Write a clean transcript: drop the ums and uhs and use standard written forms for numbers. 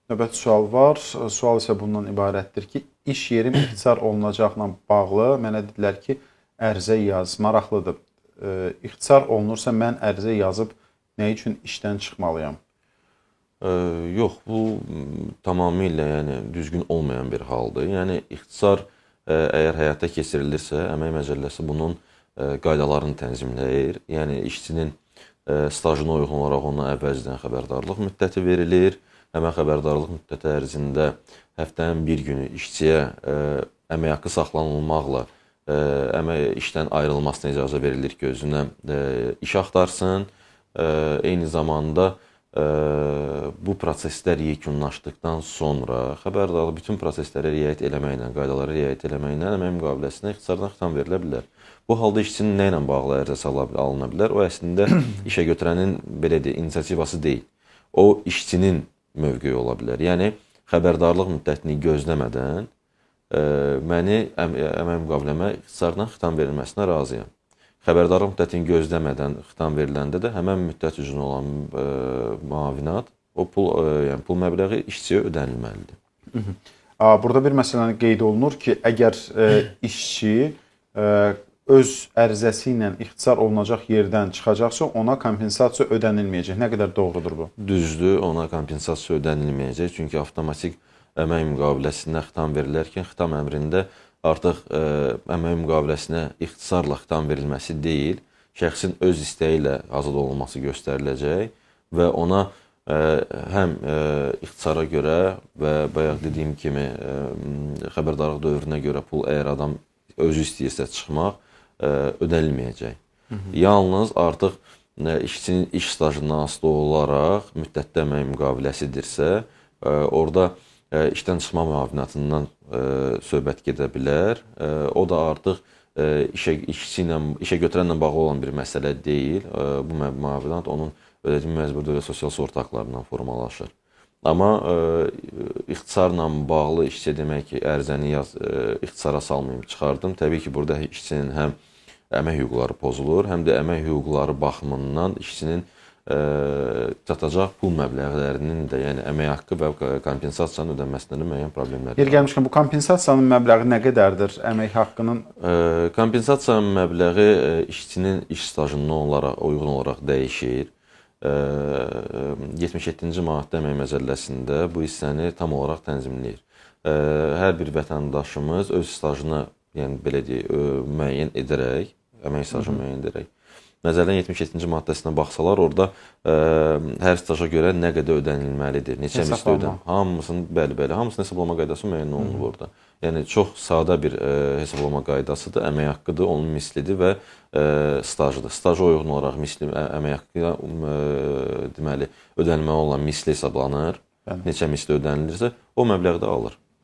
Növbəti sual var. Sual isə bundan ibarətdir ki, iş yerim ixtisar olunacaqla bağlı mənə dedilər ki, ərizə yaz. Maraqlıdır. İxtisar olunursa mən ərizə yazıb nə üçün işdən çıxmalıyam? Yox, bu tamamilə düzgün olmayan bir haldır. Yəni ixtisar əgər həyata keçirilirsə, Əmək Məcəlləsi bunun qaydalarını tənzimləyir. Yəni işçinin stajına uyğun olaraq ona əvvəlcədən xəbərdarlıq müddəti verilir. Həmən xəbərdarlıq müddəti ərzində həftənin bir günü işçiyə əmək haqqı saxlanılmaqla işdən ayrılmasına icazə verilir ki, özünə iş axtarsın. Eyni zamanda bu proseslər yekunlaşdıqdan sonra xəbərdarlıq bütün proseslərə riayət eləməklə, qaydalara riayət eləməklə əmək müqaviləsinə ixtisardan xitam verilə bilər. Bu halda işçinin nə ilə bağlı ərizəsi alına bilər? O əslində işə götürənin belə deyək, inisiativası deyil. O işçinin mövqeyi ola bilər. Yəni xəbərdarlıq müddətini gözləmədən məni əmək müqaviləmə ixtisardan xitam verilməsinə razıyam. Xəbərdarlıq müddətini gözləmədən xitam veriləndə də həmən müddət üzrə olan müavinat, o pul məbləği işçiyə ödənilməlidir. Burada bir məsələni qeyd olunur ki, əgər işçi öz ərizəsi ilə ixtisar olunacaq yerdən çıxacaqsa, ona kompensasiya ödənilməyəcək. Nə qədər doğrudur bu? Düzdür, ona kompensasiya ödənilməyəcək. Çünki avtomatik əmək müqaviləsinə xitam verilərkən xitam əmrində artıq əmək müqaviləsinə ixtisarla xitam verilməsi deyil, şəxsin öz istəyi ilə azad olunması göstəriləcək və ona həm ixtisara görə və bayaq dediyim kimi xəbərdarlıq dövrünə görə pul əgər adam özü istəyirsə çıxmaq ödənilməyəcək. Yalnız artıq işçinin iş stajından asılı olaraq müddətdə əmək müqaviləsidirsə, orada işdən çıxma müavinatından söhbət gedə bilər. O da artıq işə götürənlə bağlı olan bir məsələ deyil. Bu müavinat onun ödədiyi məcburi dövlət sosial sığorta haqlarından formalaşır. Amma ixtisarla bağlı işçiyə demək ki, ərizəni ixtisara salmayım, çıxardım. Təbii ki, burada işçinin həm əmək hüquqları pozulur, həm də əmək hüquqları baxımından işçinin çatacaq pul məbləğlərinin də, yəni əmək haqqı və kompensasiyanın ödənməsində müəyyən problemlər var. Yer gəlmişkən, bu kompensasiyanın məbləği nə qədərdir? Əmək haqqının? Kompensasiyanın məbləği işçinin iş stajına uyğun olaraq dəyişir. 77-ci maddə Əmək Məcəlləsində bu hissəni tam olaraq tənzimləyir. Hər bir vətəndaşımız öz stajını, yəni belə deyək, müəyyən edərək, əmək stajını müəyyən edərək, Məcəllənin 77-ci maddəsinə baxsalar, orada hər staja görə nə qədər ödənilməlidir, neçə misli hamısının, bəli, hamısının hesablama qaydası müəyyən olunub orada. Yəni, çox sadə bir hesablama qaydasıdır, əmək haqqıdır, onun mislidir və stajıdır. Staja uyğun olaraq misli əmək haqqı deməli, ödənilməli olan misli hesablanır, neçə misli ödənilirsə, o məbləğdə alır.